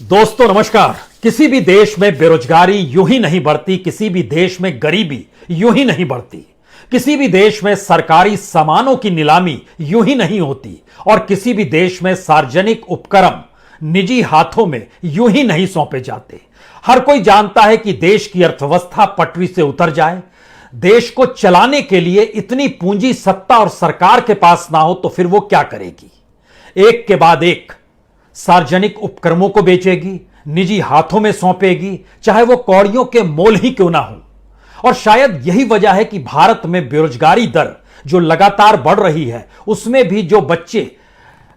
दोस्तों नमस्कार। किसी भी देश में बेरोजगारी यूं ही नहीं बढ़ती, किसी भी देश में गरीबी यूं ही नहीं बढ़ती, किसी भी देश में सरकारी सामानों की नीलामी यूं ही नहीं होती और किसी भी देश में सार्वजनिक उपक्रम निजी हाथों में यूं ही नहीं सौंपे जाते। हर कोई जानता है कि देश की अर्थव्यवस्था पटरी से उतर जाए, देश को चलाने के लिए इतनी पूंजी सत्ता और सरकार के पास ना हो तो फिर वो क्या करेगी? एक के बाद एक सार्वजनिक उपक्रमों को बेचेगी, निजी हाथों में सौंपेगी, चाहे वो कौड़ियों के मोल ही क्यों ना हो। और शायद यही वजह है कि भारत में बेरोजगारी दर जो लगातार बढ़ रही है, उसमें भी जो बच्चे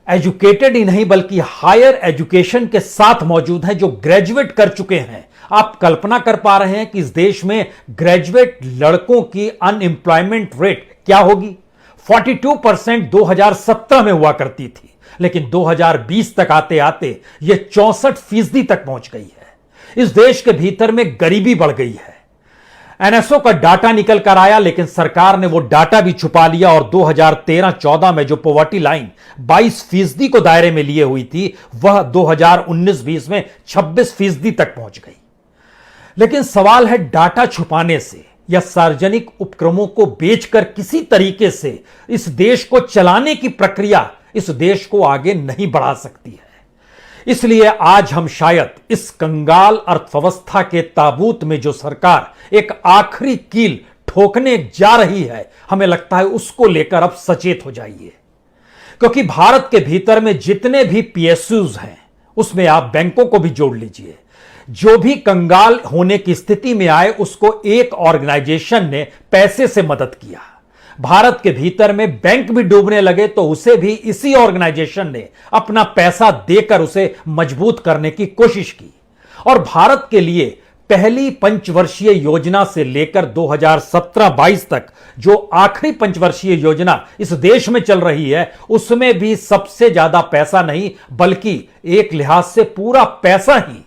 एजुकेटेड ही नहीं बल्कि हायर एजुकेशन के साथ मौजूद हैं, जो ग्रेजुएट कर चुके हैं। आप कल्पना कर पा रहे हैं कि इस देश में ग्रेजुएट लड़कों की अनएम्प्लॉयमेंट रेट क्या होगी? 42% 2017 में हुआ करती थी, लेकिन 2020 तक आते आते यह 64% तक पहुंच गई है। इस देश के भीतर में गरीबी बढ़ गई है। एनएसओ का डाटा निकल कर आया, लेकिन सरकार ने वो डाटा भी छुपा लिया और 2013-14 में जो पॉवर्टी लाइन 22% को दायरे में लिए हुई थी, वह 2019-20 में 26% तक पहुंच गई। लेकिन सवाल है, डाटा छुपाने से या सार्वजनिक उपक्रमों को बेचकर किसी तरीके से इस देश को चलाने की प्रक्रिया इस देश को आगे नहीं बढ़ा सकती है। इसलिए आज हम शायद इस कंगाल अर्थव्यवस्था के ताबूत में जो सरकार एक आखिरी कील ठोकने जा रही है, हमें लगता है उसको लेकर अब सचेत हो जाइए। क्योंकि भारत के भीतर में जितने भी पीएसयूज हैं, उसमें आप बैंकों को भी जोड़ लीजिए, जो भी कंगाल होने की स्थिति में आए उसको एक ऑर्गेनाइजेशन ने पैसे से मदद किया। भारत के भीतर में बैंक भी डूबने लगे तो उसे भी इसी ऑर्गेनाइजेशन ने अपना पैसा देकर उसे मजबूत करने की कोशिश की। और भारत के लिए पहली पंचवर्षीय योजना से लेकर 2017-22 तक जो आखिरी पंचवर्षीय योजना इस देश में चल रही है, उसमें भी सबसे ज्यादा पैसा नहीं बल्कि एक लिहाज से पूरा पैसा ही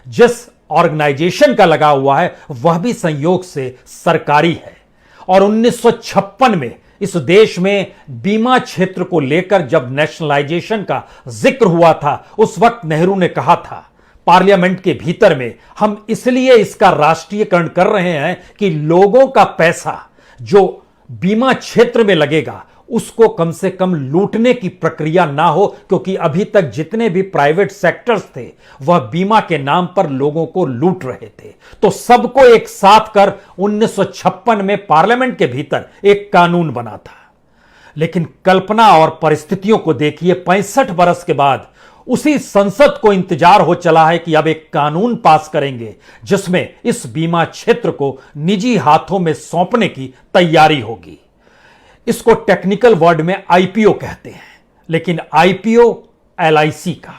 जिस ऑर्गेनाइजेशन का लगा हुआ है वह भी संयोग से सरकारी है। और 1956 में इस देश में बीमा क्षेत्र को लेकर जब नेशनलाइजेशन का जिक्र हुआ था, उस वक्त नेहरू ने कहा था पार्लियामेंट के भीतर में, हम इसलिए इसका राष्ट्रीयकरण कर रहे हैं कि लोगों का पैसा जो बीमा क्षेत्र में लगेगा उसको कम से कम लूटने की प्रक्रिया ना हो, क्योंकि अभी तक जितने भी प्राइवेट सेक्टर्स थे वह बीमा के नाम पर लोगों को लूट रहे थे। तो सबको एक साथ कर 1956 में पार्लियामेंट के भीतर एक कानून बना था। लेकिन कल्पना और परिस्थितियों को देखिए, 65 बरस के बाद उसी संसद को इंतजार हो चला है कि अब एक कानून पास करेंगे जिसमें इस बीमा क्षेत्र को निजी हाथों में सौंपने की तैयारी होगी। इसको टेक्निकल वर्ड में आईपीओ कहते हैं। लेकिन आईपीओ एलआईसी का,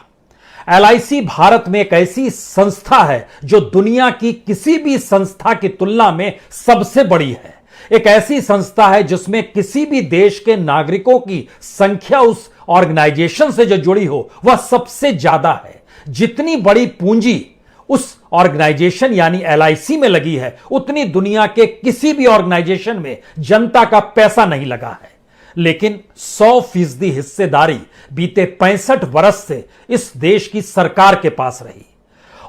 एलआईसी भारत में एक ऐसी संस्था है जो दुनिया की किसी भी संस्था की तुलना में सबसे बड़ी है। एक ऐसी संस्था है जिसमें किसी भी देश के नागरिकों की संख्या उस ऑर्गेनाइजेशन से जो जुड़ी हो वह सबसे ज्यादा है। जितनी बड़ी पूंजी उस ऑर्गेनाइजेशन यानी एलआईसी में लगी है, उतनी दुनिया के किसी भी ऑर्गेनाइजेशन में जनता का पैसा नहीं लगा है। लेकिन 100% हिस्सेदारी बीते 65 बरस से इस देश की सरकार के पास रही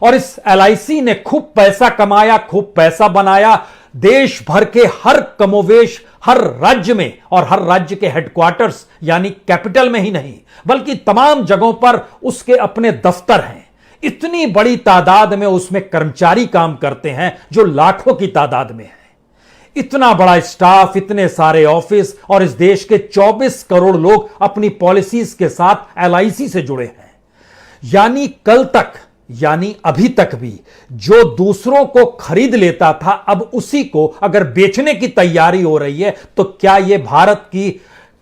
और इस एलआईसी ने खूब पैसा कमाया, खूब पैसा बनाया। देश भर के हर कमोवेश हर राज्य में, और हर राज्य के हेडक्वार्टर्स यानी कैपिटल में ही नहीं बल्कि तमाम जगहों पर उसके अपने दफ्तर हैं। इतनी बड़ी तादाद में उसमें कर्मचारी काम करते हैं जो लाखों की तादाद में है। इतना बड़ा स्टाफ, इतने सारे ऑफिस और इस देश के 24 करोड़ लोग अपनी पॉलिसीज के साथ एलआईसी से जुड़े हैं। यानी कल तक, यानी अभी तक भी जो दूसरों को खरीद लेता था, अब उसी को अगर बेचने की तैयारी हो रही है, तो क्या यह भारत की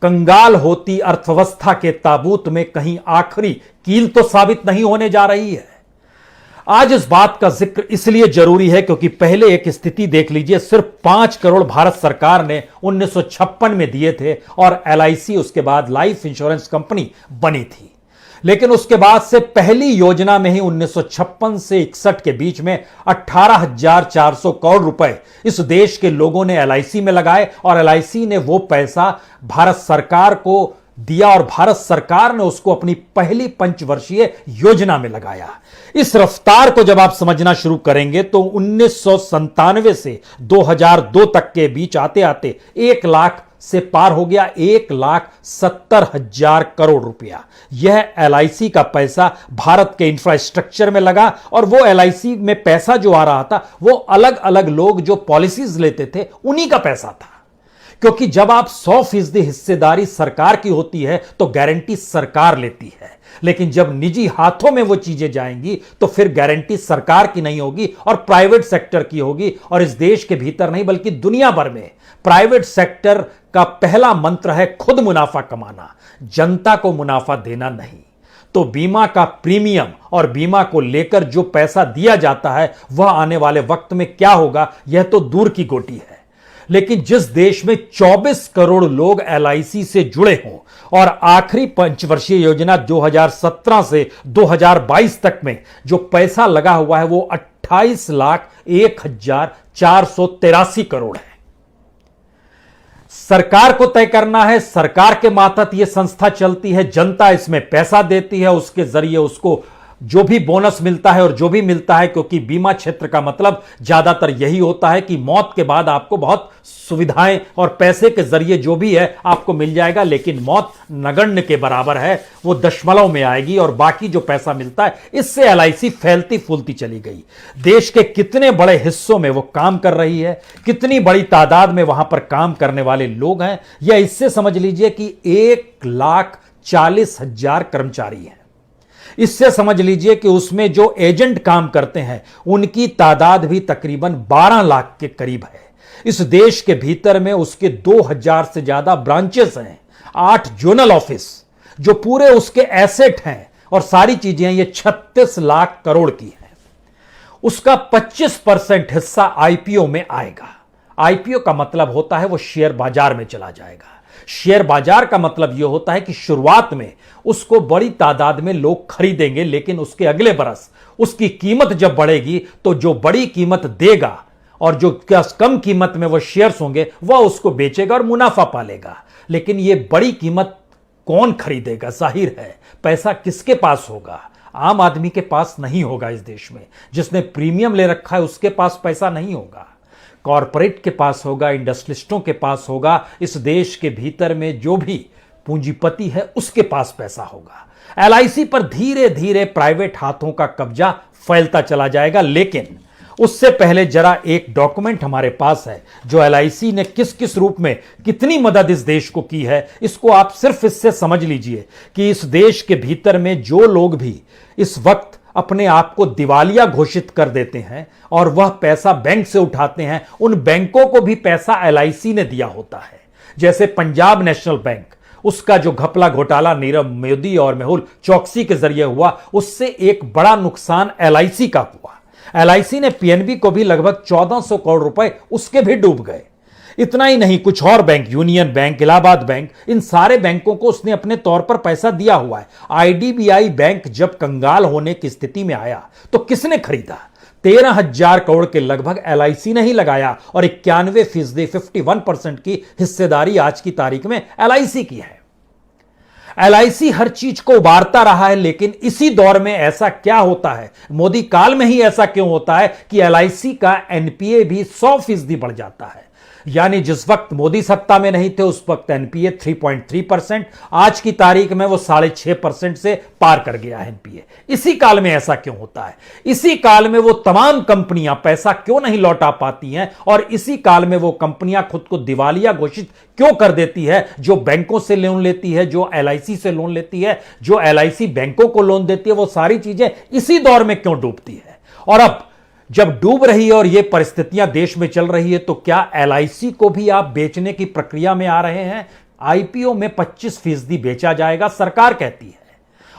कंगाल होती अर्थव्यवस्था के ताबूत में कहीं आखिरी कील तो साबित नहीं होने जा रही है? आज इस बात का जिक्र इसलिए जरूरी है क्योंकि पहले एक स्थिति देख लीजिए, सिर्फ 5 करोड़ भारत सरकार ने 1956 में दिए थे और एलआईसी उसके बाद लाइफ इंश्योरेंस कंपनी बनी थी। लेकिन उसके बाद से पहली योजना में ही 1956 से 61 के बीच में 18,400 करोड़ रुपए इस देश के लोगों ने एलआईसी में लगाए और एलआईसी ने वो पैसा भारत सरकार को दिया और भारत सरकार ने उसको अपनी पहली पंचवर्षीय योजना में लगाया। इस रफ्तार को जब आप समझना शुरू करेंगे तो 1997 से 2002 तक के बीच आते आते 1 लाख से पार हो गया 1,70,000 करोड़ रुपया। यह एलआईसी का पैसा भारत के इंफ्रास्ट्रक्चर में लगा और वो एलआईसी में पैसा जो आ रहा था वो अलग अलग लोग जो पॉलिसीज लेते थे उन्हीं का पैसा था। क्योंकि जब आप 100% हिस्सेदारी सरकार की होती है तो गारंटी सरकार लेती है, लेकिन जब निजी हाथों में वो चीजें जाएंगी तो फिर गारंटी सरकार की नहीं होगी और प्राइवेट सेक्टर की होगी। और इस देश के भीतर नहीं बल्कि दुनिया भर में प्राइवेट सेक्टर का पहला मंत्र है खुद मुनाफा कमाना, जनता को मुनाफा देना नहीं। तो बीमा का प्रीमियम और बीमा को लेकर जो पैसा दिया जाता है वह आने वाले वक्त में क्या होगा यह तो दूर की गोटी है। लेकिन जिस देश में 24 करोड़ लोग एलआईसी से जुड़े हों और आखिरी पंचवर्षीय योजना 2017 से 2022 तक में जो पैसा लगा हुआ है वो 28,01,483 करोड़ है। सरकार को तय करना है, सरकार के मातहत यह संस्था चलती है, जनता इसमें पैसा देती है, उसके जरिए उसको जो भी बोनस मिलता है और जो भी मिलता है, क्योंकि बीमा क्षेत्र का मतलब ज्यादातर यही होता है कि मौत के बाद आपको बहुत सुविधाएं और पैसे के जरिए जो भी है आपको मिल जाएगा, लेकिन मौत नगण्य के बराबर है, वो दशमलव में आएगी और बाकी जो पैसा मिलता है इससे एलआईसी फैलती फूलती चली गई। देश के कितने बड़े हिस्सों में वो काम कर रही है, कितनी बड़ी तादाद में वहां पर काम करने वाले लोग हैं, यह इससे समझ लीजिए कि 1,40,000 कर्मचारी हैं। इससे समझ लीजिए कि उसमें जो एजेंट काम करते हैं उनकी तादाद भी तकरीबन 12 लाख के करीब है। इस देश के भीतर में उसके 2,000 से ज्यादा ब्रांचेस हैं, 8 जोनल ऑफिस जो पूरे उसके एसेट हैं और सारी चीजें ये 36 लाख करोड़ की हैं। उसका 25% हिस्सा आईपीओ में आएगा। आईपीओ का मतलब होता है वो शेयर बाजार में चला जाएगा। शेयर बाजार का मतलब यह होता है कि शुरुआत में उसको बड़ी तादाद में लोग खरीदेंगे, लेकिन उसके अगले बरस उसकी कीमत जब बढ़ेगी तो जो बड़ी कीमत देगा और जो कम कीमत में वो शेयर्स होंगे वह उसको बेचेगा और मुनाफा पालेगा। लेकिन यह बड़ी कीमत कौन खरीदेगा? जाहिर है पैसा किसके पास होगा? आम आदमी के पास नहीं होगा। इस देश में जिसने प्रीमियम ले रखा है उसके पास पैसा नहीं होगा, कॉरपोरेट के पास होगा, इंडस्ट्रियलिस्टों के पास होगा। इस देश के भीतर में जो भी पूंजीपति है उसके पास पैसा होगा। एलआईसी पर धीरे धीरे प्राइवेट हाथों का कब्जा फैलता चला जाएगा। लेकिन उससे पहले जरा एक डॉक्यूमेंट हमारे पास है जो एलआईसी ने किस किस रूप में कितनी मदद इस देश को की है। इसको आप सिर्फ इससे समझ लीजिए कि इस देश के भीतर में जो लोग भी इस वक्त अपने आप को दिवालिया घोषित कर देते हैं और वह पैसा बैंक से उठाते हैं, उन बैंकों को भी पैसा एलआईसी ने दिया होता है। जैसे पंजाब नेशनल बैंक, उसका जो घपला घोटाला नीरव मोदी और मेहुल चौकसी के जरिए हुआ, उससे एक बड़ा नुकसान एलआईसी का हुआ। एलआईसी ने पीएनबी को भी लगभग 1400 करोड़ रुपए उसके भी डूब गए। इतना ही नहीं, कुछ और bank, union bank, Allahabad bank, इन सारे बैंकों को उसने अपने तौर पर पैसा दिया हुआ है। आईडीबीआई बैंक जब कंगाल होने की स्थिति में आया तो किसने खरीदा? 13,000 करोड़ के लगभग एलआईसी ने ही लगाया और 91% 51% की हिस्सेदारी आज की तारीख में एलआईसी की है। एलआईसी हर चीज को उबारता रहा है, लेकिन इसी दौर में ऐसा क्या होता है, मोदी काल में ही ऐसा क्यों होता है कि एलआईसी का एनपीए भी 100% बढ़ जाता है। यानी जिस वक्त मोदी सत्ता में नहीं थे उस वक्त एनपीए 3.3%, आज की तारीख में वो 6.5% से पार कर गया है एनपीए। इसी काल में ऐसा क्यों होता है? इसी काल में वो तमाम कंपनियां पैसा क्यों नहीं लौटा पाती हैं और इसी काल में वो कंपनियां खुद को दिवालिया घोषित क्यों कर देती है? जो बैंकों से लोन लेती है, जो एलआईसी से लोन लेती है, जो एलआईसी बैंकों को लोन देती है, वो सारी चीजें इसी दौर में क्यों डूबती है? और अब जब डूब रही है और ये परिस्थितियां देश में चल रही है तो क्या एलआईसी को भी आप बेचने की प्रक्रिया में आ रहे हैं? आईपीओ में 25% बेचा जाएगा, सरकार कहती है,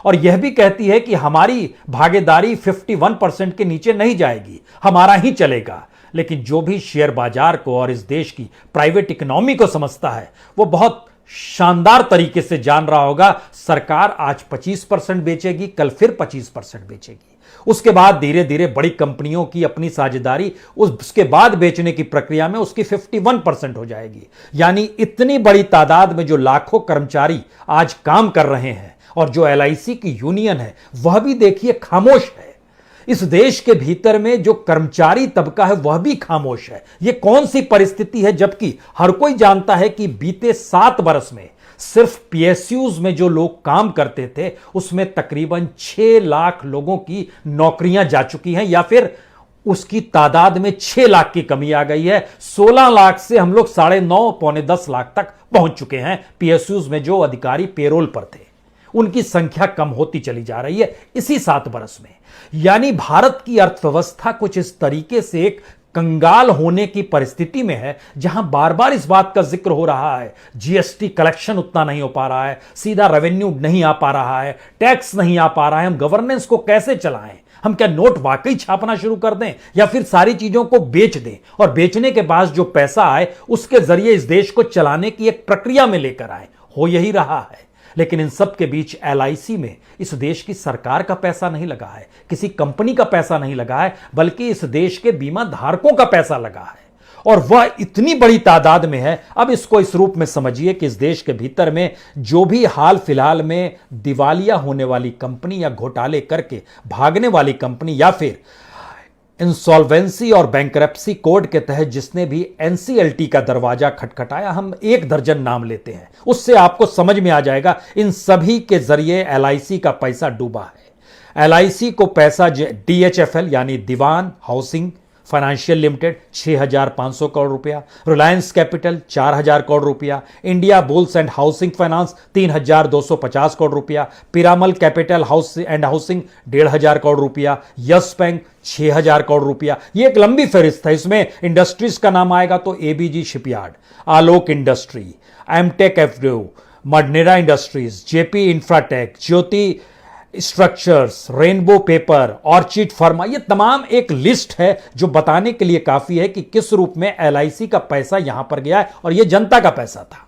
और यह भी कहती है कि हमारी भागीदारी 51% के नीचे नहीं जाएगी, हमारा ही चलेगा। लेकिन जो भी शेयर बाजार को और इस देश की प्राइवेट इकोनॉमी को समझता है वो बहुत शानदार तरीके से जान रहा होगा। सरकार आज 25% बेचेगी, कल फिर 25% बेचेगी, उसके बाद धीरे धीरे बड़ी कंपनियों की अपनी साझेदारी उसके बाद बेचने की प्रक्रिया में उसकी 51% हो जाएगी। यानी इतनी बड़ी तादाद में जो लाखों कर्मचारी आज काम कर रहे हैं और जो एलआईसी की यूनियन है वह भी देखिए खामोश है। इस देश के भीतर में जो कर्मचारी तबका है वह भी खामोश है। यह कौन सी परिस्थिति है, जबकि हर कोई जानता है कि बीते 7 वर्ष में सिर्फ पीएसयूज में जो लोग काम करते थे उसमें तकरीबन 6 लाख लोगों की नौकरियां जा चुकी हैं, या फिर उसकी तादाद में 6 लाख की कमी आ गई है। 16 लाख से हम लोग 9.5 पौने 10 लाख तक पहुंच चुके हैं। पीएसयूज में जो अधिकारी पेरोल पर थे उनकी संख्या कम होती चली जा रही है इसी 7 वर्ष में। यानी भारत की अर्थव्यवस्था कुछ इस तरीके से एक कंगाल होने की परिस्थिति में है, जहां बार बार इस बात का जिक्र हो रहा है जीएसटी कलेक्शन उतना नहीं हो पा रहा है, सीधा रेवेन्यू नहीं आ पा रहा है, टैक्स नहीं आ पा रहा है, हम गवर्नेंस को कैसे चलाएं, हम क्या नोट वाकई छापना शुरू कर दें या फिर सारी चीजों को बेच दें और बेचने के बाद जो पैसा आए उसके जरिए इस देश को चलाने की एक प्रक्रिया में लेकर आए। हो यही रहा है। लेकिन इन सब के बीच एलआईसी में इस देश की सरकार का पैसा नहीं लगा है, किसी कंपनी का पैसा नहीं लगा है, बल्कि इस देश के बीमा धारकों का पैसा लगा है, और वह इतनी बड़ी तादाद में है। अब इसको इस रूप में समझिए कि इस देश के भीतर में जो भी हाल फिलहाल में दिवालिया होने वाली कंपनी या घोटाले करके भागने वाली कंपनी या फिर इंसॉल्वेंसी और बैंकरप्सी कोड के तहत जिसने भी एनसीएलटी का दरवाजा खटखटाया, हम 1 दर्जन नाम लेते हैं, उससे आपको समझ में आ जाएगा इन सभी के जरिए एलआईसी का पैसा डूबा है। एलआईसी को पैसा डीएचएफएल यानी Dewan housing financial limited 6,500 crore रुपया, रिलायंस कैपिटल 4,000 करोड़ रुपया, India bulls and housing finance 3,250 crore रुपया, Piramal capital house and housing 1,500 crore रुपया, यस बैंक 6,000 करोड़ रुपया। ये एक लंबी फहरिस्त है। इसमें इंडस्ट्रीज का नाम आएगा तो ABG shipyard, Alok industry, Amtek FDO, मडनेरा industries, Jaypee infratech, Jyoti structures, rainbow paper, orchid pharma, ये तमाम एक लिस्ट है जो बताने के लिए काफी है कि किस रूप में एलआईसी का पैसा यहां पर गया है, और यह जनता का पैसा था।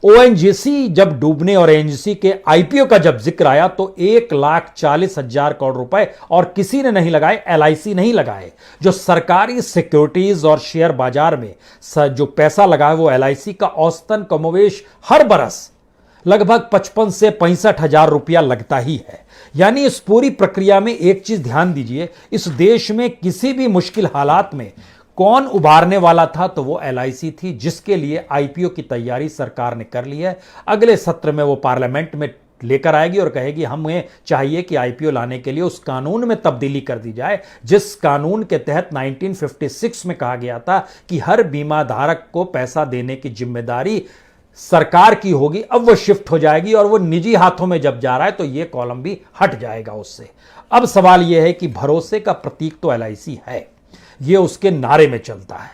ओएनजीसी जब डूबने और एनजीसी के आईपीओ का जब जिक्र आया तो 1,40,000 करोड़ रुपए और किसी ने नहीं लगाए, एलआईसी नहीं लगाए। जो सरकारी सिक्योरिटीज और शेयर बाजार में जो पैसा लगा है वो एलआईसी का औसतन कमोवेश हर बरस लगभग 55 से 65 हजार रुपया लगता ही है। यानी इस पूरी प्रक्रिया में एक चीज ध्यान दीजिए, इस देश में किसी भी मुश्किल हालात में कौन उभारने वाला था तो वो एलआईसी थी, जिसके लिए आईपीओ की तैयारी सरकार ने कर ली है। अगले सत्र में वो पार्लियामेंट में लेकर आएगी और कहेगी हमें चाहिए कि आईपीओ लाने के लिए उस कानून में तब्दीली कर दी जाए जिस कानून के तहत 1956 में कहा गया था कि हर बीमा धारक को पैसा देने की जिम्मेदारी सरकार की होगी। अब वो शिफ्ट हो जाएगी और वो निजी हाथों में जब जा रहा है तो ये कॉलम भी हट जाएगा उससे। अब सवाल ये है कि भरोसे का प्रतीक तो एलआईसी है, ये उसके नारे में चलता है,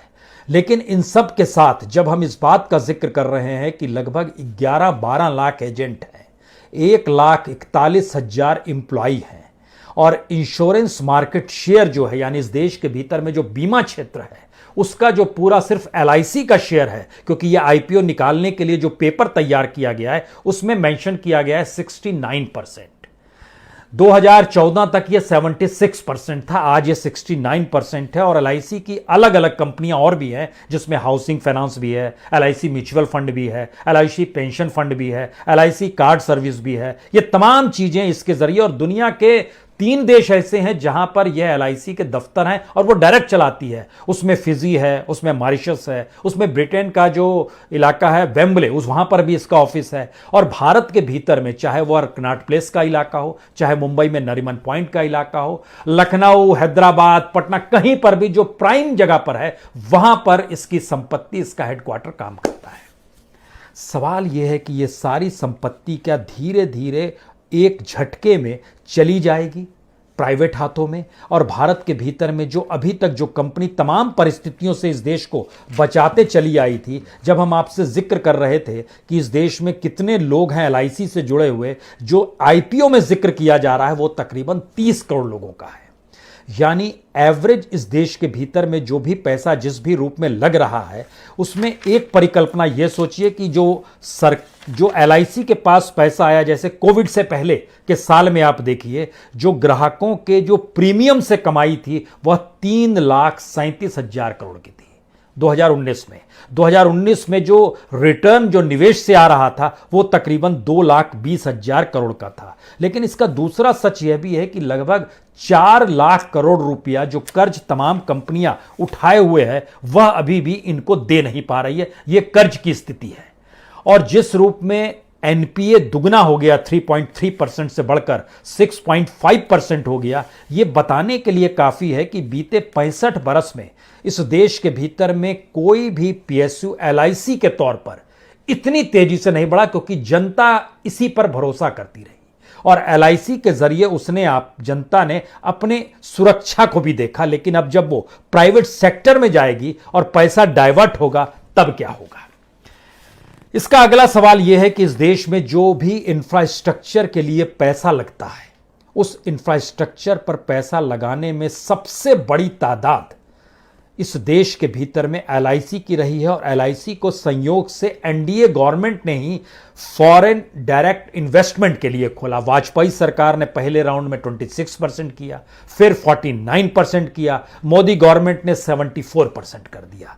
लेकिन इन सब के साथ जब हम इस बात का जिक्र कर रहे हैं कि लगभग 11-12 लाख एजेंट हैं, 1,41,000 इंप्लॉई हैं, और इंश्योरेंस मार्केट शेयर जो है यानी इस देश के भीतर में जो बीमा क्षेत्र है उसका जो पूरा सिर्फ एलआईसी का शेयर है, क्योंकि ये आईपीओ निकालने के लिए जो पेपर तैयार किया गया है उसमें मेंशन किया गया है 69%। 2014 तक ये 76% था, आज ये 69% है। और एलआईसी की अलग अलग कंपनियां और भी हैं जिसमें हाउसिंग फाइनेंस भी है, एलआईसी म्यूचुअल फंड भी है, एलआईसी पेंशन फंड भी है, एलआईसी कार्ड सर्विस भी है। ये तमाम चीजें इसके जरिए, और दुनिया के 3 देश ऐसे हैं जहां पर यह एलआईसी के दफ्तर हैं और वो डायरेक्ट चलाती है। उसमें फिजी है, उसमें मॉरिशस है, उसमें ब्रिटेन का जो इलाका है वेम्बले, वहां पर भी इसका ऑफिस है। और भारत के भीतर में चाहे वो कनॉट प्लेस का इलाका हो, चाहे मुंबई में नरीमन पॉइंट का इलाका हो, लखनऊ, हैदराबाद, पटना, कहीं पर भी जो प्राइम जगह पर है वहां पर इसकी संपत्ति, इसका हेडक्वार्टर काम करता है। सवाल यह है कि यह सारी संपत्ति क्या धीरे धीरे एक झटके में चली जाएगी प्राइवेट हाथों में, और भारत के भीतर में जो अभी तक जो कंपनी तमाम परिस्थितियों से इस देश को बचाते चली आई थी। जब हम आपसे जिक्र कर रहे थे कि इस देश में कितने लोग हैं एलआईसी से जुड़े हुए, जो आईपीओ में जिक्र किया जा रहा है वो तकरीबन 30 करोड़ लोगों का है। यानी एवरेज इस देश के भीतर में जो भी पैसा जिस भी रूप में लग रहा है, उसमें एक परिकल्पना यह सोचिए कि जो LIC के पास पैसा आया, जैसे कोविड से पहले के साल में आप देखिए, जो ग्राहकों के जो प्रीमियम से कमाई थी वह 3,37,000 करोड़ की थी 2019 में। 2019 में जो रिटर्न जो निवेश से आ रहा था वो तकरीबन 2,20,000 करोड़ का था। लेकिन इसका दूसरा सच यह भी है कि लगभग 4 लाख करोड़ रुपया जो कर्ज तमाम कंपनियां उठाए हुए हैं वह अभी भी इनको दे नहीं पा रही है। यह कर्ज की स्थिति है। और जिस रूप में NPA दुगना हो गया, 3.3% से बढ़कर 6.5% हो गया, यह बताने के लिए काफी है कि बीते 65 बरस में इस देश के भीतर में कोई भी PSU LIC के तौर पर इतनी तेजी से नहीं बढ़ा, क्योंकि जनता इसी पर भरोसा करती रही और LIC के जरिए जनता ने अपने सुरक्षा को भी देखा। लेकिन अब जब वो प्राइवेट सेक्टर में जाएगी और पैसा डाइवर्ट होगा, तब क्या होगा? इसका अगला सवाल यह है कि इस देश में जो भी इंफ्रास्ट्रक्चर के लिए पैसा लगता है, उस इंफ्रास्ट्रक्चर पर पैसा लगाने में सबसे बड़ी तादाद इस देश के भीतर में LIC की रही है। और LIC को संयोग से NDA गवर्नमेंट ने ही फॉरेन डायरेक्ट इन्वेस्टमेंट के लिए खोला। वाजपेयी सरकार ने पहले राउंड में 26% किया, फिर 49% किया, मोदी गवर्नमेंट ने 74% कर दिया।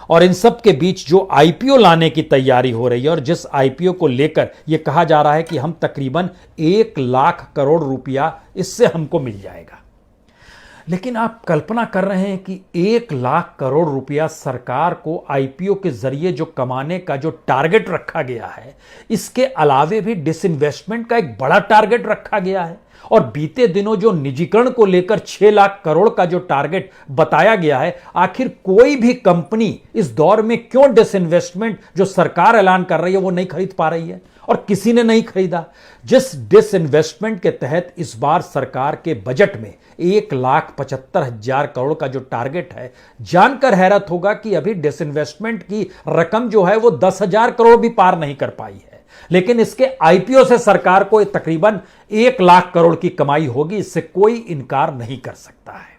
और इन सब के बीच जो IPO लाने की तैयारी हो रही है, और जिस IPO को लेकर यह कहा जा रहा है कि हम तकरीबन 1 लाख करोड़ रुपया इससे हमको मिल जाएगा। लेकिन आप कल्पना कर रहे हैं कि 1 लाख करोड़ रुपया सरकार को IPO के जरिए जो कमाने का जो टारगेट रखा गया है, इसके अलावे भी डिसइन्वेस्टमेंट का एक बड़ा टारगेट रखा गया है। और बीते दिनों जो निजीकरण को लेकर 6 लाख करोड़ का जो टारगेट बताया गया है, आखिर कोई भी कंपनी इस दौर में क्यों डिसइन्वेस्टमेंट जो सरकार ऐलान कर रही है वो नहीं खरीद पा रही है? और किसी ने नहीं खरीदा। जिस डिसइन्वेस्टमेंट के तहत इस बार सरकार के बजट में 1,75,000 करोड़ का जो टारगेट है, जानकर हैरत होगा कि अभी डिसइन्वेस्टमेंट की रकम जो है वो 10,000 करोड़ भी पार नहीं कर पाई है। लेकिन इसके IPO से सरकार को तकरीबन 1 लाख करोड़ की कमाई होगी, इससे कोई इनकार नहीं कर सकता है।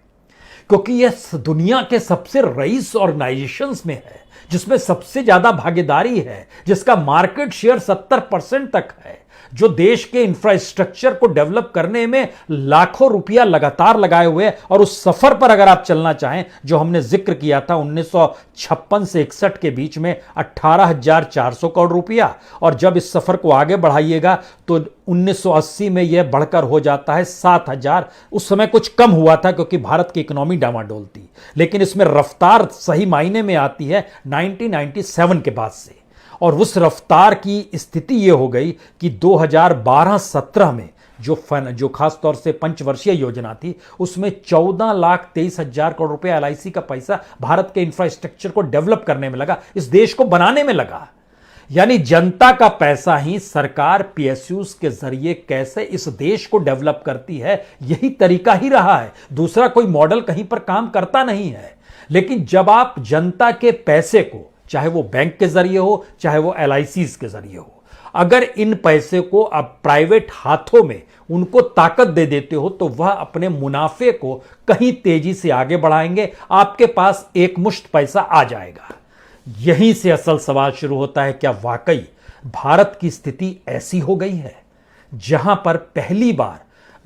क्योंकि यह दुनिया के सबसे रईस ऑर्गेनाइजेशंस में है, जिसमें सबसे ज्यादा भागीदारी है, जिसका मार्केट शेयर 70% तक है, जो देश के इंफ्रास्ट्रक्चर को डेवलप करने में लाखों रुपया लगातार लगाए हुए। और उस सफर पर अगर आप चलना चाहें, जो हमने जिक्र किया था 1956 से 61 के बीच में 18,400 करोड़ रुपया, और जब इस सफर को आगे बढ़ाइएगा तो 1980 में यह बढ़कर हो जाता है 7,000। उस समय कुछ कम हुआ था क्योंकि भारत की इकोनॉमी डामाडोल थी, लेकिन इसमें रफ्तार सही मायने में आती है 1997 के बाद से। और उस रफ्तार की स्थिति यह हो गई कि 2012-17 में जो खास तौर से पंचवर्षीय योजना थी, उसमें 14,23,000 करोड़ रुपए LIC का पैसा भारत के इंफ्रास्ट्रक्चर को डेवलप करने में लगा, इस देश को बनाने में लगा। यानी जनता का पैसा ही सरकार PSUs के जरिए कैसे इस देश को डेवलप करती है, यही तरीका ही रहा है। दूसरा कोई मॉडल कहीं पर काम करता नहीं है। लेकिन जब आप जनता के पैसे को, चाहे वो बैंक के जरिए हो, चाहे वो LICs के जरिए हो, अगर इन पैसे को आप प्राइवेट हाथों में उनको ताकत दे देते हो, तो वह अपने मुनाफे को कहीं तेजी से आगे बढ़ाएंगे, आपके पास एक मुश्त पैसा आ जाएगा। यहीं से असल सवाल शुरू होता है, क्या वाकई भारत की स्थिति ऐसी हो गई है जहां पर पहली बार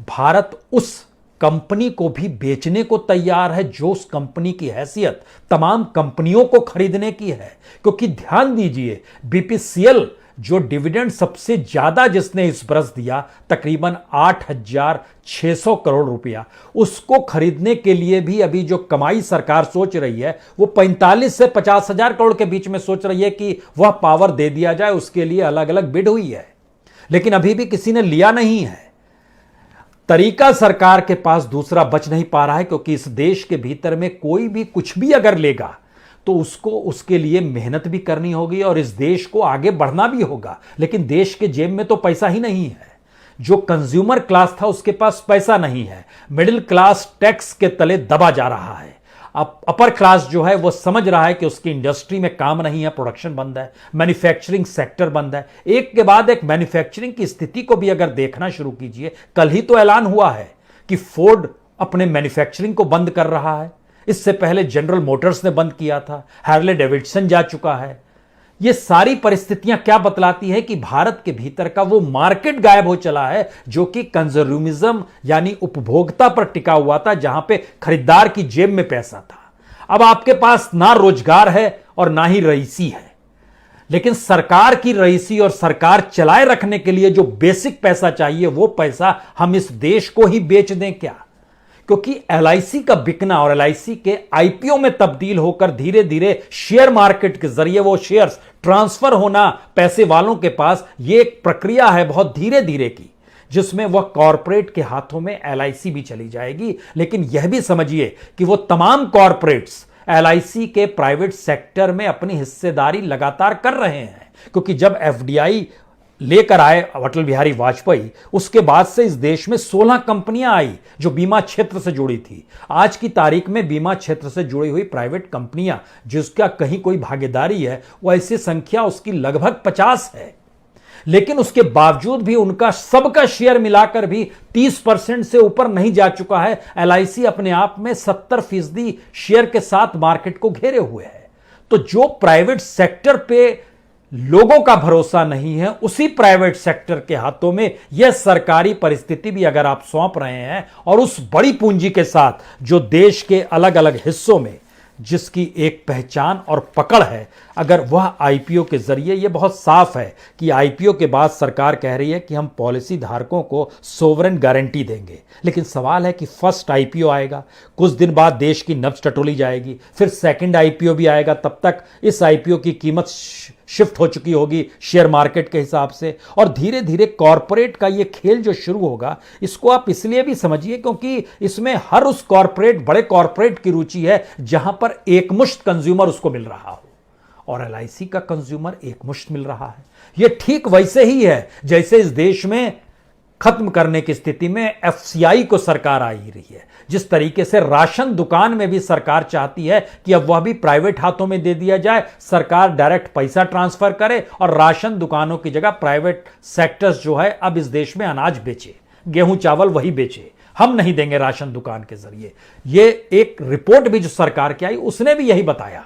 भारत उस कंपनी को भी बेचने को तैयार है जो उस कंपनी की हैसियत तमाम कंपनियों को खरीदने की है? क्योंकि ध्यान दीजिए, BPCL जो डिविडेंड सबसे ज्यादा जिसने इस बरस दिया, तकरीबन 8,600 करोड़ रुपया, उसको खरीदने के लिए भी अभी जो कमाई सरकार सोच रही है वो 45 से 50,000 करोड़ के बीच में सोच रही है कि वह पावर दे दिया जाए। उसके लिए अलग अलग बिड हुई है, लेकिन अभी भी किसी ने लिया नहीं है। तरीका सरकार के पास दूसरा बच नहीं पा रहा है, क्योंकि इस देश के भीतर में कोई भी कुछ भी अगर लेगा तो उसको उसके लिए मेहनत भी करनी होगी और इस देश को आगे बढ़ना भी होगा। लेकिन देश के जेब में तो पैसा ही नहीं है। जो कंज्यूमर क्लास था उसके पास पैसा नहीं है। मिडिल क्लास टैक्स के तले दबा जा रहा है। अब अपर क्लास जो है वो समझ रहा है कि उसकी इंडस्ट्री में काम नहीं है, प्रोडक्शन बंद है, मैन्युफैक्चरिंग सेक्टर बंद है। एक के बाद एक मैन्युफैक्चरिंग की स्थिति को भी अगर देखना शुरू कीजिए, कल ही तो ऐलान हुआ है कि फोर्ड अपने मैन्युफैक्चरिंग को बंद कर रहा है। इससे पहले जनरल मोटर्स ने बंद किया था, हार्ले डेविडसन जा चुका है। ये सारी परिस्थितियां क्या बतलाती है कि भारत के भीतर का वो मार्केट गायब हो चला है जो कि कंज्यूमरिज्म यानी उपभोक्ता पर टिका हुआ था, जहां पे खरीदार की जेब में पैसा था। अब आपके पास ना रोजगार है और ना ही रईसी है, लेकिन सरकार की रईसी और सरकार चलाए रखने के लिए जो बेसिक पैसा चाहिए वो पैसा हम इस देश को ही बेच दें क्या? क्योंकि एलआईसी का बिकना और एलआईसी के आईपीओ में तब्दील होकर धीरे धीरे शेयर मार्केट के जरिए वो शेयर्स ट्रांसफर होना पैसे वालों के पास, ये एक प्रक्रिया है बहुत धीरे धीरे की, जिसमें वह कॉरपोरेट के हाथों में एलआईसी भी चली जाएगी। लेकिन यह भी समझिए कि वो तमाम कॉरपोरेट्स एलआईसी के प्राइवेट सेक्टर में अपनी हिस्सेदारी लगातार कर रहे हैं, क्योंकि जब एफडीआई लेकर आए अटल बिहारी वाजपेयी, उसके बाद से इस देश में 16 कंपनियां आई जो बीमा क्षेत्र से जुड़ी थी। आज की तारीख में बीमा क्षेत्र से जुड़ी हुई प्राइवेट कंपनियां जिसका कहीं कोई भागीदारी है, वो ऐसी संख्या उसकी लगभग 50 है। लेकिन उसके बावजूद भी उनका सबका शेयर मिलाकर भी 30% से ऊपर नहीं जा चुका है। एलआईसी अपने आप में 70% शेयर के साथ मार्केट को घेरे हुए है। तो जो प्राइवेट सेक्टर पे लोगों का भरोसा नहीं है, उसी प्राइवेट सेक्टर के हाथों में यह सरकारी परिस्थिति भी अगर आप सौंप रहे हैं, और उस बड़ी पूंजी के साथ जो देश के अलग अलग हिस्सों में जिसकी एक पहचान और पकड़ है, अगर वह आईपीओ के जरिए, यह बहुत साफ है कि आईपीओ के बाद सरकार कह रही है कि हम पॉलिसी धारकों को सोवरेन गारंटी देंगे। लेकिन सवाल है कि फर्स्ट आईपीओ आएगा, कुछ दिन बाद देश की नब्ज टटोली जाएगी, फिर सेकंड आईपीओ भी आएगा, तब तक इस आईपीओ की कीमत शिफ्ट हो चुकी होगी शेयर मार्केट के हिसाब से, और धीरे धीरे कॉरपोरेट का ये खेल जो शुरू होगा, इसको आप इसलिए भी समझिए क्योंकि इसमें हर उस कॉरपोरेट, बड़े कॉरपोरेट की रुचि है जहां पर एकमुश्त कंज्यूमर उसको मिल रहा हो, और एलआईसी का कंज्यूमर एकमुश्त मिल रहा है। यह ठीक वैसे ही है जैसे इस देश में खत्म करने की स्थिति में एफसीआई को सरकार आ ही रही है। जिस तरीके से राशन दुकान में भी सरकार चाहती है कि अब वह भी प्राइवेट हाथों में दे दिया जाए, सरकार डायरेक्ट पैसा ट्रांसफर करे और राशन दुकानों की जगह प्राइवेट सेक्टर्स जो है अब इस देश में अनाज बेचे, गेहूं चावल वही बेचे, हम नहीं देंगे राशन दुकान के जरिए। यह एक रिपोर्ट भी जो सरकार की आई उसने भी यही बताया।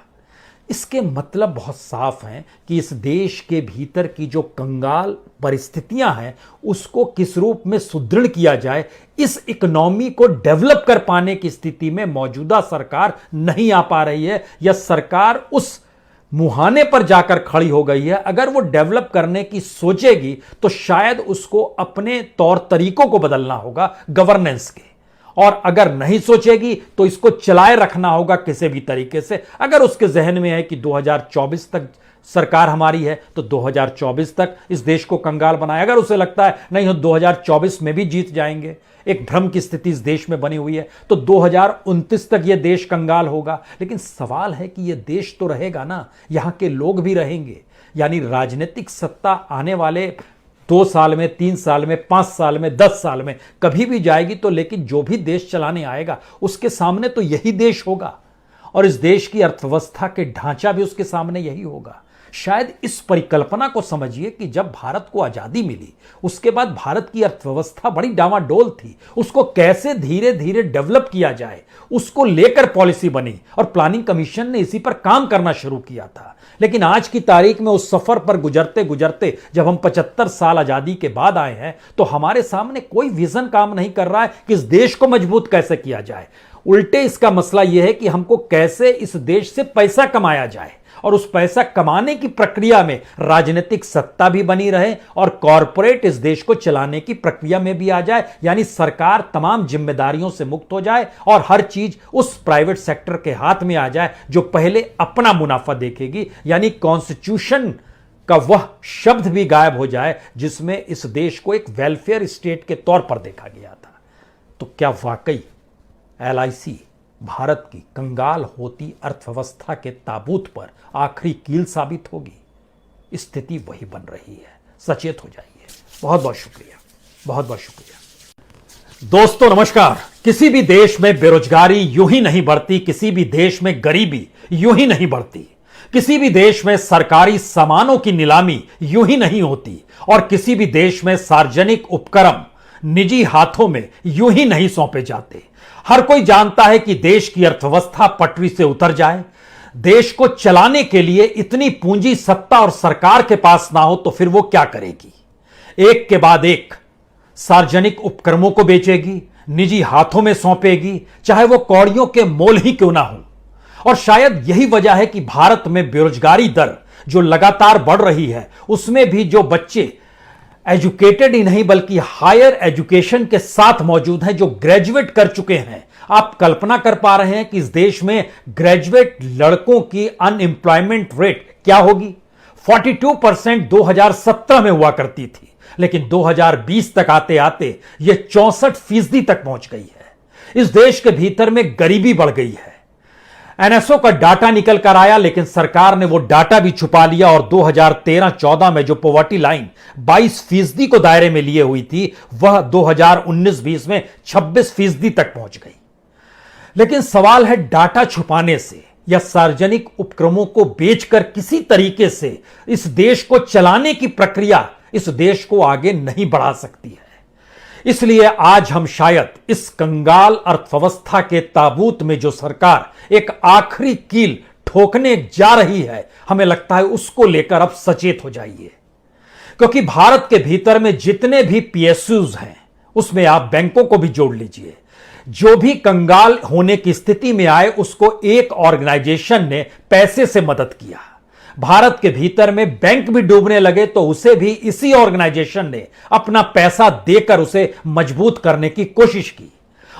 इसके मतलब बहुत साफ हैं कि इस देश के भीतर की जो कंगाल परिस्थितियां हैं उसको किस रूप में सुदृढ़ किया जाए, इस इकोनॉमी को डेवलप कर पाने की स्थिति में मौजूदा सरकार नहीं आ पा रही है, या सरकार उस मुहाने पर जाकर खड़ी हो गई है। अगर वो डेवलप करने की सोचेगी तो शायद उसको अपने तौर तरीकों को बदलना होगा गवर्नेंस के, और अगर नहीं सोचेगी तो इसको चलाए रखना होगा किसी भी तरीके से। अगर उसके जहन में है कि 2024 तक सरकार हमारी है तो 2024 तक इस देश को कंगाल बनाए, अगर उसे लगता है नहीं हो 2024 में भी जीत जाएंगे, एक भ्रम की स्थिति इस देश में बनी हुई है, तो 2029 तक यह देश कंगाल होगा। लेकिन सवाल है कि यह देश तो रहेगा ना, यहां के लोग भी रहेंगे। यानी राजनीतिक सत्ता आने वाले 2 साल में, 3 साल में, 5 साल में, 10 साल में कभी भी जाएगी तो, लेकिन जो भी देश चलाने आएगा उसके सामने तो यही देश होगा, और इस देश की अर्थव्यवस्था के ढांचा भी उसके सामने यही होगा। शायद इस परिकल्पना को समझिए कि जब भारत को आजादी मिली उसके बाद भारत की अर्थव्यवस्था बड़ी डामाडोल थी, उसको कैसे धीरे धीरे डेवलप किया जाए उसको लेकर पॉलिसी बनी, और प्लानिंग कमीशन ने इसी पर काम करना शुरू किया था। लेकिन आज की तारीख में उस सफर पर गुजरते गुजरते जब हम 75 साल आजादी के बाद आए हैं तो हमारे सामने कोई विजन काम नहीं कर रहा है कि इस देश को मजबूत कैसे किया जाए। उल्टे इसका मसला यह है कि हमको कैसे इस देश से पैसा कमाया जाए, और उस पैसा कमाने की प्रक्रिया में राजनीतिक सत्ता भी बनी रहे और कॉरपोरेट इस देश को चलाने की प्रक्रिया में भी आ जाए। यानी सरकार तमाम जिम्मेदारियों से मुक्त हो जाए और हर चीज उस प्राइवेट सेक्टर के हाथ में आ जाए जो पहले अपना मुनाफा देखेगी। यानी कॉन्स्टिट्यूशन का वह शब्द भी गायब हो जाए जिसमें इस देश को एक वेलफेयर स्टेट के तौर पर देखा गया था। तो क्या वाकई एलआईसी भारत की कंगाल होती अर्थव्यवस्था के ताबूत पर आखिरी कील साबित होगी? स्थिति वही बन रही है। सचेत हो जाइए। बहुत बहुत शुक्रिया, बहुत बहुत शुक्रिया। दोस्तों नमस्कार। किसी भी देश में बेरोजगारी यूं ही नहीं बढ़ती, किसी भी देश में गरीबी यूं ही नहीं बढ़ती, किसी भी देश में सरकारी सामानों की नीलामी यूं ही नहीं होती, और किसी भी देश में सार्वजनिक उपक्रम निजी हाथों में यूं ही नहीं सौंपे जाते। हर कोई जानता है कि देश की अर्थव्यवस्था पटरी से उतर जाए, देश को चलाने के लिए इतनी पूंजी सत्ता और सरकार के पास ना हो तो फिर वो क्या करेगी? एक के बाद एक सार्वजनिक उपक्रमों को बेचेगी, निजी हाथों में सौंपेगी, चाहे वो कौड़ियों के मोल ही क्यों ना हो। और शायद यही वजह है कि भारत में बेरोजगारी दर जो लगातार बढ़ रही है, उसमें भी जो बच्चे एजुकेटेड ही नहीं बल्कि हायर एजुकेशन के साथ मौजूद हैं, जो ग्रेजुएट कर चुके हैं, आप कल्पना कर पा रहे हैं कि इस देश में ग्रेजुएट लड़कों की अनएम्प्लॉयमेंट रेट क्या होगी? 42% 2017 में हुआ करती थी, लेकिन 2020 तक आते आते यह 64% तक पहुंच गई है। इस देश के भीतर में गरीबी बढ़ गई है। एनएसओ का डाटा निकल कर आया, लेकिन सरकार ने वो डाटा भी छुपा लिया और 2013-14 में जो पॉवर्टी लाइन 22% को दायरे में लिए हुई थी, वह 2019-20 में 26% तक पहुंच गई। लेकिन सवाल है, डाटा छुपाने से या सार्वजनिक उपक्रमों को बेचकर किसी तरीके से इस देश को चलाने की प्रक्रिया इस देश को आगे नहीं बढ़ा सकती है। इसलिए आज हम शायद इस कंगाल अर्थव्यवस्था के ताबूत में जो सरकार एक आखिरी कील ठोकने जा रही है, हमें लगता है उसको लेकर अब सचेत हो जाइए। क्योंकि भारत के भीतर में जितने भी पीएसयूज हैं, उसमें आप बैंकों को भी जोड़ लीजिए, जो भी कंगाल होने की स्थिति में आए उसको एक ऑर्गेनाइजेशन ने पैसे से मदद किया। भारत के भीतर में बैंक भी डूबने लगे तो उसे भी इसी ऑर्गेनाइजेशन ने अपना पैसा देकर उसे मजबूत करने की कोशिश की।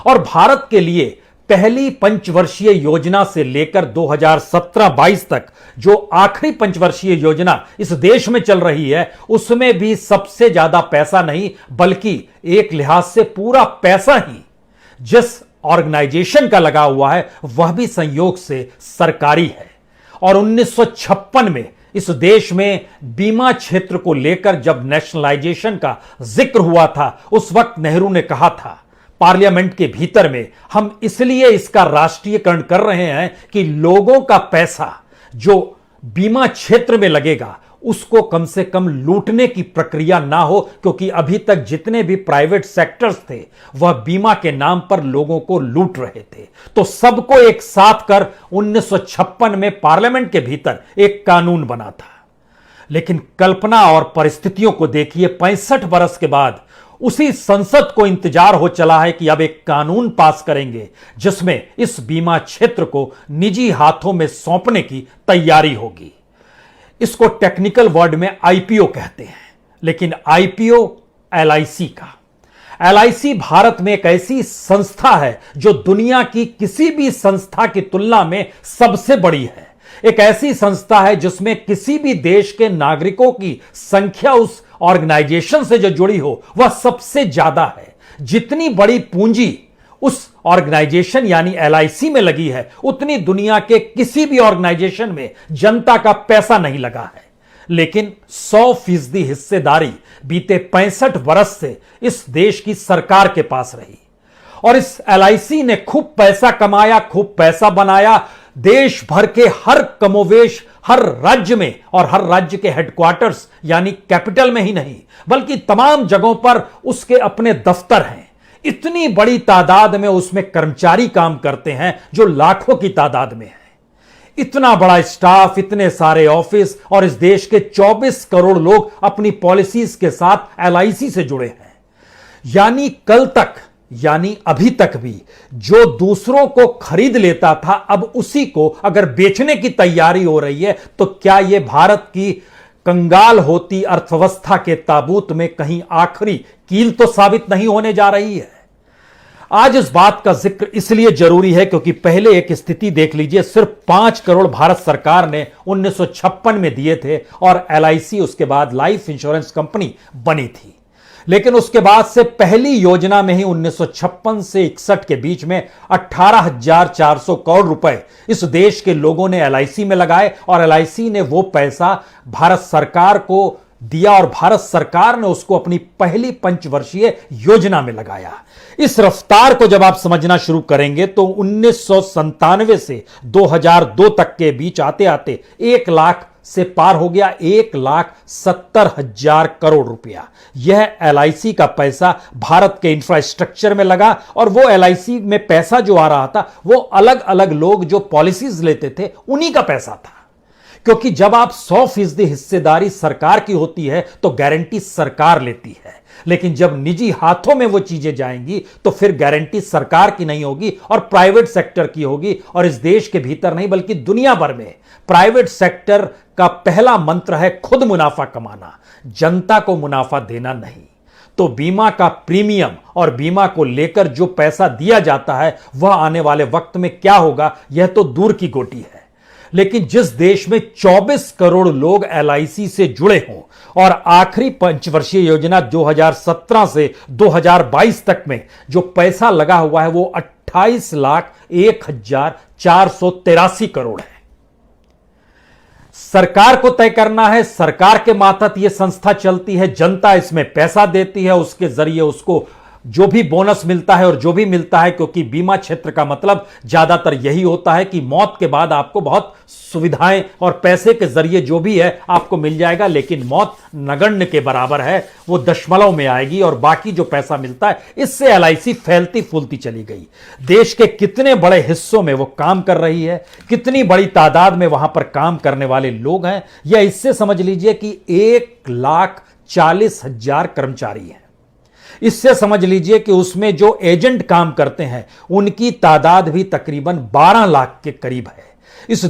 और भारत के लिए पहली पंचवर्षीय योजना से लेकर 2017-22 तक जो आखिरी पंचवर्षीय योजना इस देश में चल रही है, उसमें भी सबसे ज्यादा पैसा नहीं बल्कि एक लिहाज से पूरा पैसा ही जिस ऑर्गेनाइजेशन का लगा हुआ है वह भी संयोग से सरकारी है। और 1956 में इस देश में बीमा क्षेत्र को लेकर जब नेशनलाइजेशन का जिक्र हुआ था, उस वक्त नेहरू ने कहा था पार्लियामेंट के भीतर में, हम इसलिए इसका राष्ट्रीयकरण कर रहे हैं कि लोगों का पैसा जो बीमा क्षेत्र में लगेगा उसको कम से कम लूटने की प्रक्रिया ना हो, क्योंकि अभी तक जितने भी प्राइवेट सेक्टर्स थे वह बीमा के नाम पर लोगों को लूट रहे थे। तो सबको एक साथ कर 1956 में पार्लियामेंट के भीतर एक कानून बना था। लेकिन कल्पना और परिस्थितियों को देखिए, 65 बरस के बाद उसी संसद को इंतजार हो चला है कि अब एक कानून पास करेंगे जिसमें इस बीमा क्षेत्र को निजी हाथों में सौंपने की तैयारी होगी। इसको टेक्निकल वर्ड में आईपीओ कहते हैं, लेकिन आईपीओ एलआईसी का। एलआईसी भारत में एक ऐसी संस्था है जो दुनिया की किसी भी संस्था की तुलना में सबसे बड़ी है। एक ऐसी संस्था है जिसमें किसी भी देश के नागरिकों की संख्या उस ऑर्गेनाइजेशन से जो जुड़ी हो वह सबसे ज्यादा है। जितनी बड़ी पूंजी उस ऑर्गेनाइजेशन यानी एलआईसी में लगी है, उतनी दुनिया के किसी भी ऑर्गेनाइजेशन में जनता का पैसा नहीं लगा है। लेकिन 100% हिस्सेदारी बीते 65 बरस से इस देश की सरकार के पास रही और इस एलआईसी ने खूब पैसा कमाया, खूब पैसा बनाया। देश भर के हर कमोवेश हर राज्य में और हर राज्य के हेडक्वार्टर्स यानी कैपिटल में ही नहीं बल्कि तमाम जगहों पर उसके अपने दफ्तर हैं। इतनी बड़ी तादाद में उसमें कर्मचारी काम करते हैं जो लाखों की तादाद में है। इतना बड़ा स्टाफ, इतने सारे ऑफिस और इस देश के 24 करोड़ लोग अपनी पॉलिसीज के साथ एलआईसी से जुड़े हैं। यानी कल तक यानी अभी तक भी जो दूसरों को खरीद लेता था, अब उसी को अगर बेचने की तैयारी हो रही है, तो क्या यह भारत की कंगाल होती अर्थव्यवस्था के ताबूत में कहीं आखिरी कील तो साबित नहीं होने जा रही है? आज इस बात का जिक्र इसलिए जरूरी है क्योंकि पहले एक स्थिति देख लीजिए, सिर्फ 5 करोड़ भारत सरकार ने 1956 में दिए थे और एलआईसी उसके बाद लाइफ इंश्योरेंस कंपनी बनी थी। लेकिन उसके बाद से पहली योजना में ही 1956 से 61 के बीच में 18,400 करोड़ रुपए इस देश के लोगों ने एलआईसी में लगाए और एलआईसी ने वो पैसा भारत सरकार को दिया और भारत सरकार ने उसको अपनी पहली पंचवर्षीय योजना में लगाया। इस रफ्तार को जब आप समझना शुरू करेंगे तो 1997 से 2002 तक के बीच आते आते 1 लाख से पार हो गया 1,70,000 करोड़ रुपया। यह एलआईसी का पैसा भारत के इंफ्रास्ट्रक्चर में लगा और वो एलआईसी में पैसा जो आ रहा था वो अलग अलग लोग जो पॉलिसीज लेते थे उन्हीं का पैसा था। क्योंकि जब आप 100% हिस्सेदारी सरकार की होती है तो गारंटी सरकार लेती है, लेकिन जब निजी हाथों में वो चीजें जाएंगी तो फिर गारंटी सरकार की नहीं होगी और प्राइवेट सेक्टर की होगी। और इस देश के भीतर नहीं बल्कि दुनिया भर में प्राइवेट सेक्टर का पहला मंत्र है खुद मुनाफा कमाना, जनता को मुनाफा देना नहीं। तो बीमा का प्रीमियम और बीमा को लेकर जो पैसा दिया जाता है वह आने वाले वक्त में क्या होगा यह तो दूर की गोटी है। लेकिन जिस देश में 24 करोड़ लोग एलआईसी से जुड़े हों और आखिरी पंचवर्षीय योजना 2017 से 2022 तक में जो पैसा लगा हुआ है वो 28,01,483 करोड़ है। सरकार को तय करना है, सरकार के मातहत यह संस्था चलती है, जनता इसमें पैसा देती है, उसके जरिए उसको जो भी बोनस मिलता है और जो भी मिलता है, क्योंकि बीमा क्षेत्र का मतलब ज्यादातर यही होता है कि मौत के बाद आपको बहुत सुविधाएं और पैसे के जरिए जो भी है आपको मिल जाएगा, लेकिन मौत नगण्य के बराबर है, वो दशमलव में आएगी और बाकी जो पैसा मिलता है इससे एलआईसी फैलती फूलती चली गई। देश के कितने बड़े हिस्सों में वो काम कर रही है, कितनी बड़ी तादाद में वहां पर काम करने वाले लोग हैं, या इससे समझ लीजिए कि 1,40,000 कर्मचारी हैं। इससे समझ लीजिए कि उसमें जो एजेंट काम करते हैं उनकी तादाद भी तकरीबन 12 लाख के करीब है। इस